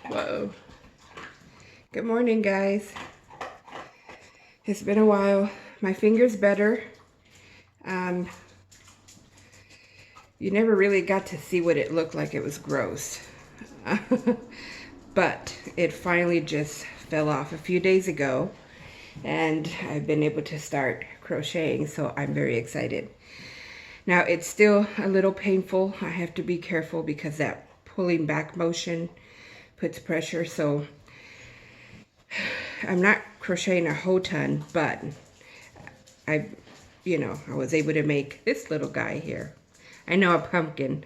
Whoa. Good morning, guys. It's been a while. My finger's better. Um, you never really got to see what it looked like. It was gross. But it finally just fell off a few days ago. And I've been able to start crocheting, so I'm very excited. Now, it's still a little painful. I have to be careful because that pulling back motion puts pressure, so I'm not crocheting a whole ton, but I was able to make this little guy here. I know, a pumpkin.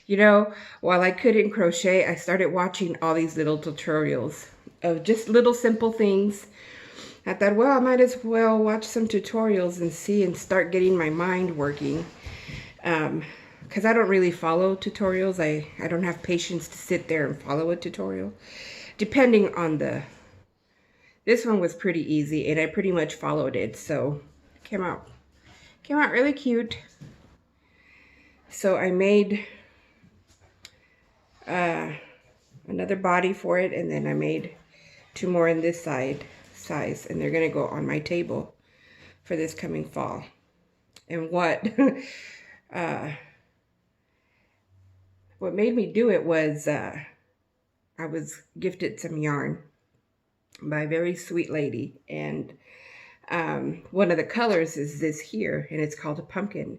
While I couldn't crochet, I started watching all these little tutorials of just little simple things. I thought, well, I might as well watch some tutorials and see and start getting my mind working. Because I don't really follow tutorials. I don't have patience to sit there and follow a tutorial. Depending on this one was pretty easy and I pretty much followed it. So it came out really cute. So I made another body for it, and then I made two more in this size, and they're gonna go on my table for this coming fall. And what what made me do it was I was gifted some yarn by a very sweet lady, and one of the colors is this here, and it's called a pumpkin.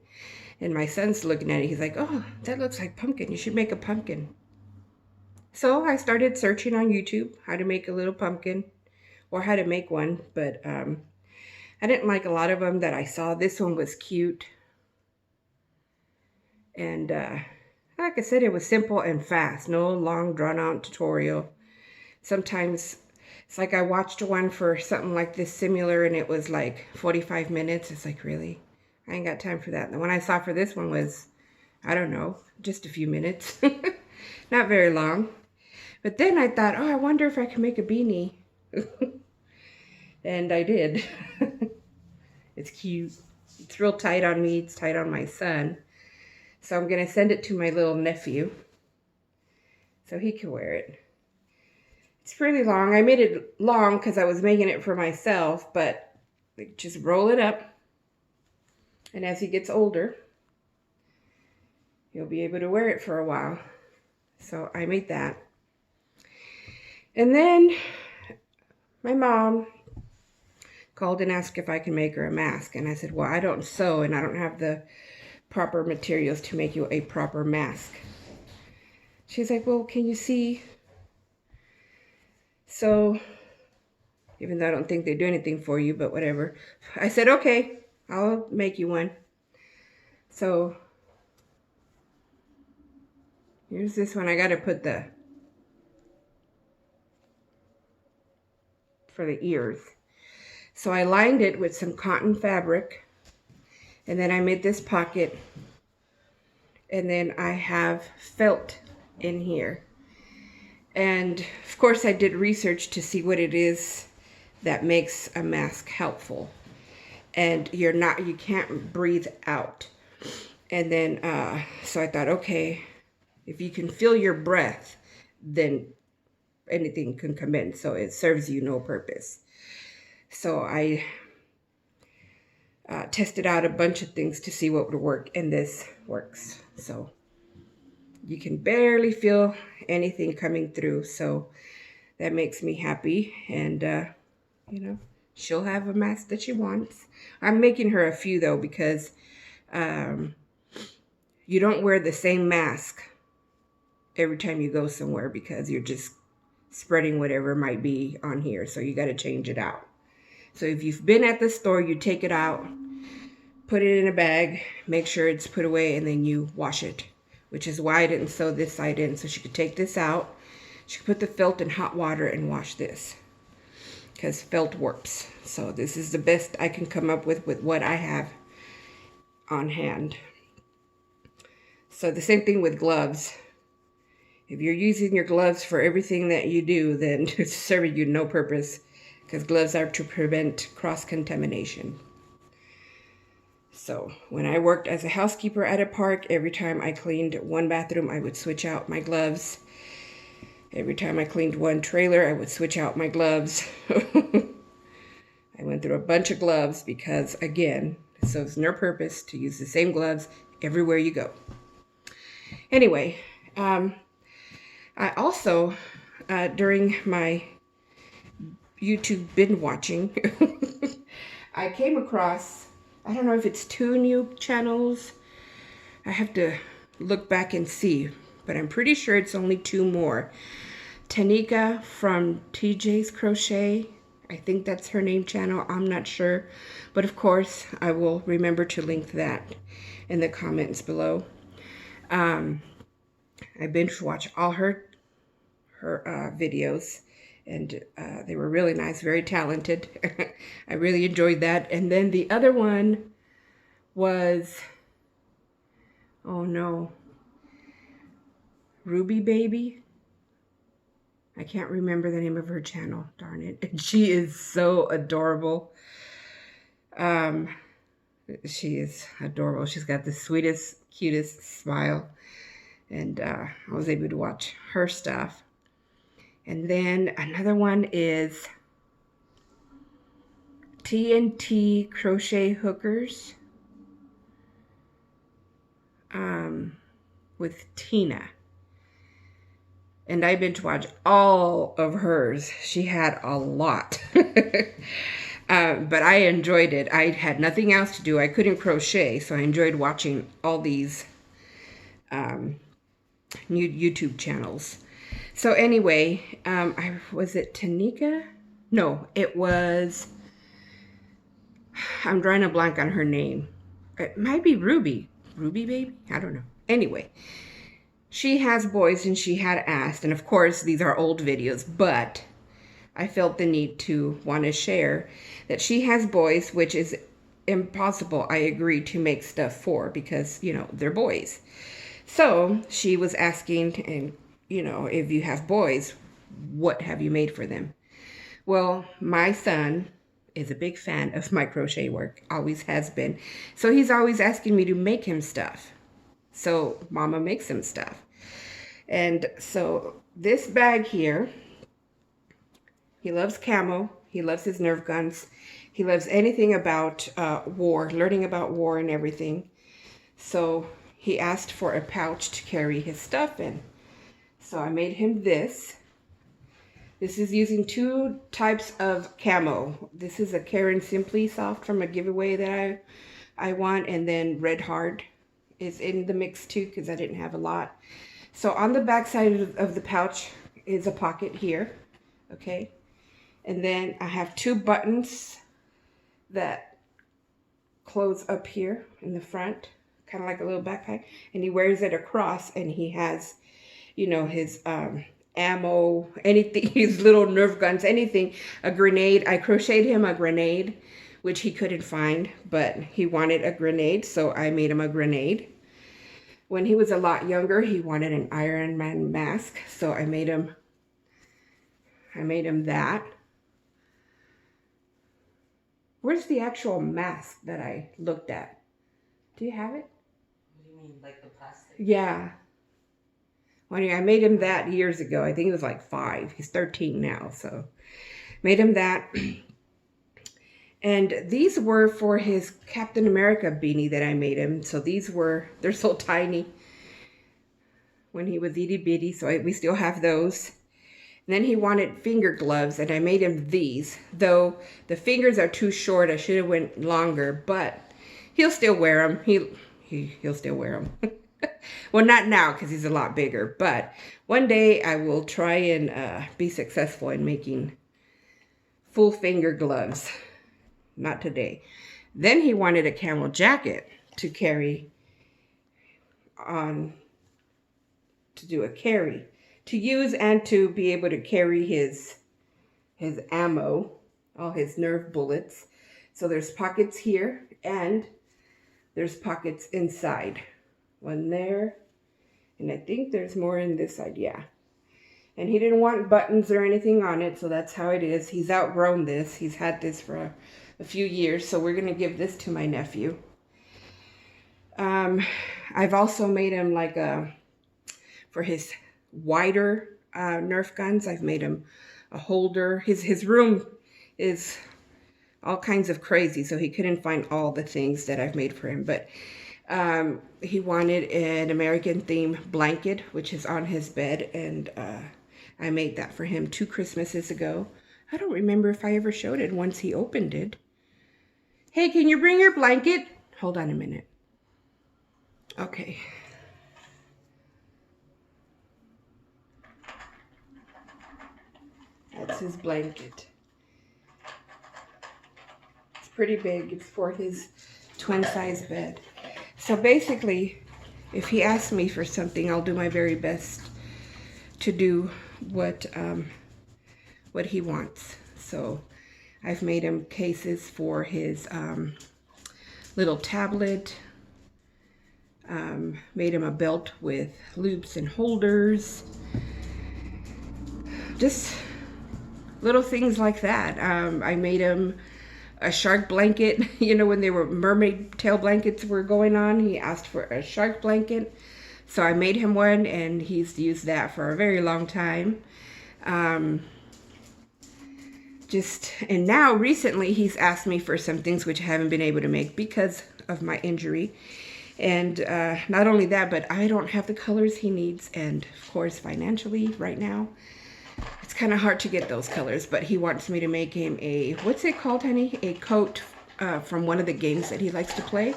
And my son's looking at it, he's like, oh, that looks like pumpkin, you should make a pumpkin. So I started searching on YouTube how to make a little pumpkin, or how to make one, but I didn't like a lot of them that I saw. This one was cute, and like I said, it was simple and fast, no long drawn out tutorial. Sometimes it's like I watched one for something like this similar, and it was like 45 minutes. It's like, really? I ain't got time for that. The one I saw for this one was, I don't know, just a few minutes. Not very long. But then I thought, oh, I wonder if I can make a beanie. And I did. It's cute. It's real tight on me. It's tight on my son. So I'm going to send it to my little nephew so he can wear it. It's pretty long. I made it long because I was making it for myself, but just roll it up. And as he gets older, he'll be able to wear it for a while. So I made that. And then my mom called and asked if I can make her a mask. And I said, well, I don't sew and I don't have the proper materials to make you a proper mask. She's like, well, can you see? So, even though I don't think they do anything for you, but whatever. I said, okay, I'll make you one. So, here's this one. I got to put for the ears. So I lined it with some cotton fabric, and then I made this pocket, and then I have felt in here. And of course I did research to see what it is that makes a mask helpful. And you can't breathe out. And then, so I thought, okay, if you can feel your breath, then anything can come in. So it serves you no purpose. So I tested out a bunch of things to see what would work, and this works. So you can barely feel anything coming through. So that makes me happy. And, she'll have a mask that she wants. I'm making her a few, though, because you don't wear the same mask every time you go somewhere, because you're just spreading whatever might be on here. So you got to change it out. So if you've been at the store, you take it out, put it in a bag, make sure it's put away, and then you wash it, which is why I didn't sew this side in. So she could take this out. She could put the felt in hot water and wash this, because felt warps. So this is the best I can come up with what I have on hand. So the same thing with gloves. If you're using your gloves for everything that you do, then it's serving you no purpose, because gloves are to prevent cross-contamination. So when I worked as a housekeeper at a park, every time I cleaned one bathroom, I would switch out my gloves. Every time I cleaned one trailer, I would switch out my gloves. I went through a bunch of gloves because, again, it serves no purpose to use the same gloves everywhere you go. Anyway, I also, during my YouTube binge watching, I came across, I don't know if it's 2 new channels. I have to look back and see, but I'm pretty sure it's only 2 more. Tannika from TJ's Crochet. I think that's her name channel. I'm not sure. But of course, I will remember to link that in the comments below. I binge watched all her videos, and they were really nice, very talented. I really enjoyed that. And then the other one was, oh no, Ruby Baby. I can't remember the name of her channel, darn it. And she is so adorable. She is adorable. She's got the sweetest, cutest smile. And I was able to watch her stuff. And then another one is TNT Crochet Hookers with Tina. And I binge watched all of hers. She had a lot. But I enjoyed it. I had nothing else to do. I couldn't crochet, so I enjoyed watching all these new YouTube channels. So anyway, was it Tannika? No, it was, I'm drawing a blank on her name. It might be Ruby. Ruby Baby? I don't know. Anyway, she has boys and she had asked, and of course these are old videos, but I felt the need to want to share that she has boys, which is impossible, I agree, to make stuff for, because, you know, they're boys. So she was asking, and, you know, if you have boys, what have you made for them? Well, my son is a big fan of my crochet work, always has been. So he's always asking me to make him stuff. So Mama makes him stuff. And so this bag here, he loves camo. He loves his Nerf guns. He loves anything about war, learning about war and everything. So he asked for a pouch to carry his stuff in. So I made him this. This is using 2 types of camo. This is a Karen Simply Soft from a giveaway that I won. And then Red Hard is in the mix too, because I didn't have a lot. So on the back side of the pouch is a pocket here. Okay. And then I have 2 buttons that close up here in the front, kind of like a little backpack. And he wears it across, and he has, you know, his ammo, anything, his little Nerf guns, anything, a grenade. I crocheted him a grenade, which he couldn't find, but he wanted a grenade, so I made him a grenade. When he was a lot younger, he wanted an Iron Man mask, so I made him that. Where's the actual mask that I looked at? Do you have it? What do you mean, like the plastic? Yeah. Well, anyway, I made him that years ago. I think he was like 5. He's 13 now, so made him that. And these were for his Captain America beanie that I made him. So these were, they're so tiny when he was itty bitty, so we still have those. And then he wanted finger gloves, and I made him these. Though the fingers are too short, I should have went longer, but he'll still wear them. He'll still wear them. Well, not now because he's a lot bigger, but one day I will try and be successful in making full finger gloves. Not today. Then he wanted a camel jacket to carry on, to do a carry, to use and to be able to carry his ammo, all his Nerf bullets. So there's pockets here and there's pockets inside. One there, and I think there's more in this side, yeah. And he didn't want buttons or anything on it, so that's how it is. He's outgrown this. He's had this for a few years, so we're going to give this to my nephew. I've also made him like for his wider Nerf guns. I've made him a holder. His room is all kinds of crazy, so he couldn't find all the things that I've made for him. But he wanted an American theme blanket, which is on his bed, and I made that for him 2 Christmases ago. I don't remember if I ever showed it once he opened it. Hey, can you bring your blanket? Hold on a minute. Okay. That's his blanket. It's pretty big. It's for his twin size bed. So basically, if he asks me for something, I'll do my very best to do what he wants. So I've made him cases for his little tablet. Made him a belt with loops and holders. Just little things like that. I made him a shark blanket. You know, when they were mermaid tail blankets were going on, he asked for a shark blanket. So I made him one, and he's used that for a very long time. And now recently he's asked me for some things which I haven't been able to make because of my injury. And not only that, but I don't have the colors he needs. And of course, financially right now, it's kind of hard to get those colors. But he wants me to make him a, what's it called, honey? A coat from one of the games that he likes to play.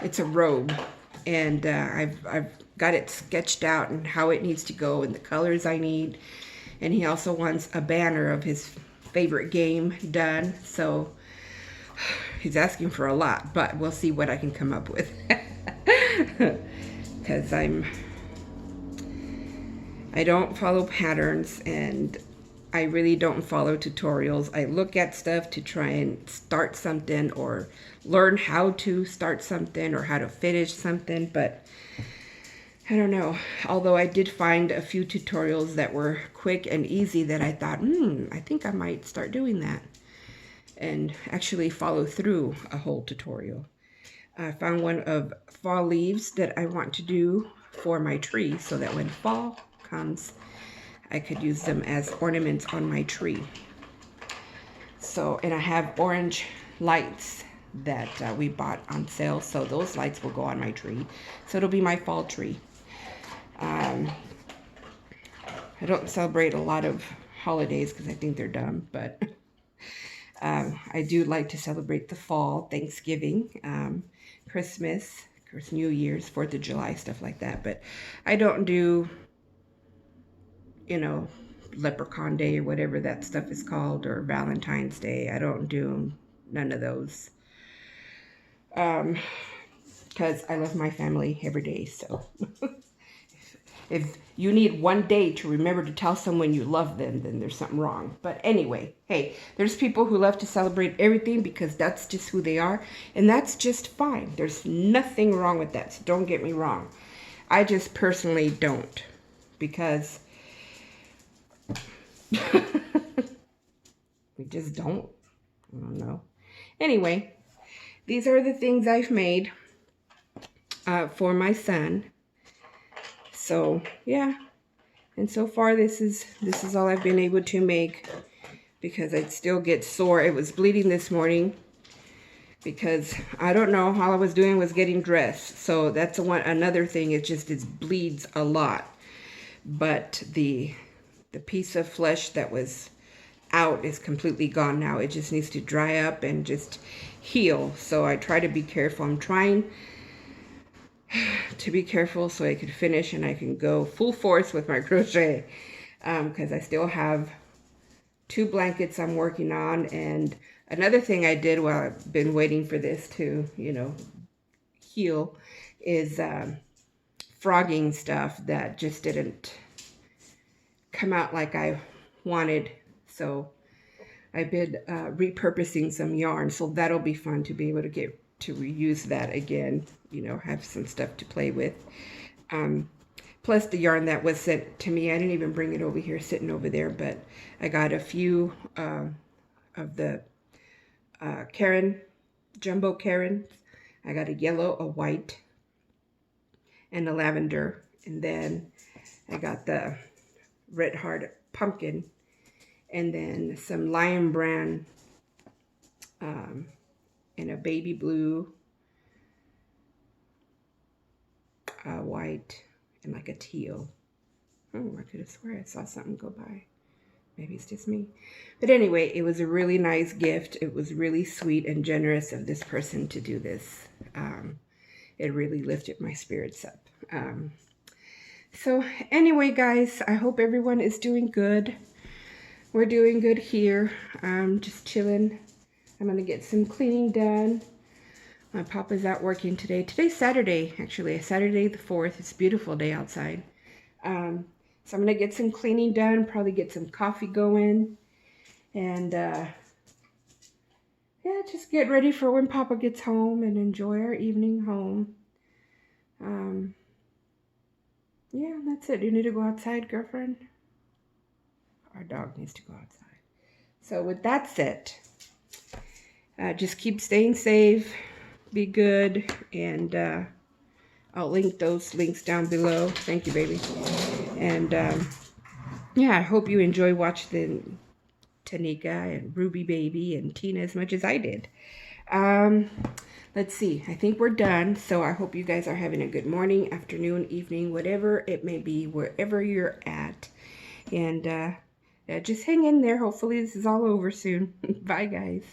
It's a robe. And I've got it sketched out and how it needs to go and the colors I need. And he also wants a banner of his favorite game done. So he's asking for a lot, but we'll see what I can come up with. Because I don't follow patterns, and I really don't follow tutorials. I look at stuff to try and start something or learn how to start something or how to finish something, but I don't know. Although I did find a few tutorials that were quick and easy that I thought, I think I might start doing that and actually follow through a whole tutorial. I found one of fall leaves that I want to do for my tree so that when fall comes, I could use them as ornaments on my tree. So, and I have orange lights that we bought on sale, so those lights will go on my tree. So it'll be my fall tree. I don't celebrate a lot of holidays because I think they're dumb, but I do like to celebrate the fall, Thanksgiving, Christmas, of course, New Year's, 4th of July, stuff like that. But I don't do, you know, Leprechaun Day or whatever that stuff is called, or Valentine's Day. I don't do none of those. Because I love my family every day, so. If you need one day to remember to tell someone you love them, then there's something wrong. But anyway, hey, there's people who love to celebrate everything because that's just who they are. And that's just fine. There's nothing wrong with that. So don't get me wrong. I just personally don't. Because we just don't. I don't know. Anyway, these are the things I've made for my son. So yeah, and so far this is all I've been able to make because I still get sore. It was bleeding this morning because I don't know, all I was doing was getting dressed. So that's another thing. It bleeds a lot. But the piece of flesh that was out is completely gone now. It just needs to dry up and just heal. So I try to be careful. I'm trying to be careful so I can finish and I can go full force with my crochet because I still have 2 blankets I'm working on. And another thing I did while I've been waiting for this to, you know, heal is frogging stuff that just didn't come out like I wanted. So I've been repurposing some yarn, so that'll be fun to be able to get to reuse that again, you know, have some stuff to play with. Plus the yarn that was sent to me, I didn't even bring it over here, sitting over there, but I got a few of the jumbo Karens. I got a yellow, a white, and a lavender, and then I got the Red Heart pumpkin, and then some Lion Brand in a baby blue, white, and like a teal. Oh, I could have sworn I saw something go by. Maybe it's just me. But anyway, it was a really nice gift. It was really sweet and generous of this person to do this. It really lifted my spirits up. So anyway, guys, I hope everyone is doing good. We're doing good here. Just chilling. I'm going to get some cleaning done. My papa's out working today. Today's Saturday, actually. Saturday the 4th. It's a beautiful day outside. So I'm going to get some cleaning done, probably get some coffee going, and yeah, just get ready for when Papa gets home and enjoy our evening home. Yeah, that's it. You need to go outside, girlfriend? Our dog needs to go outside. So with that said, just keep staying safe, be good, and I'll link those links down below. Thank you, baby. And yeah, I hope you enjoy watching Tannika and Ruby Baby and Tina as much as I did. Let's see. I think we're done. So I hope you guys are having a good morning, afternoon, evening, whatever it may be, wherever you're at. And just hang in there. Hopefully this is all over soon. Bye, guys.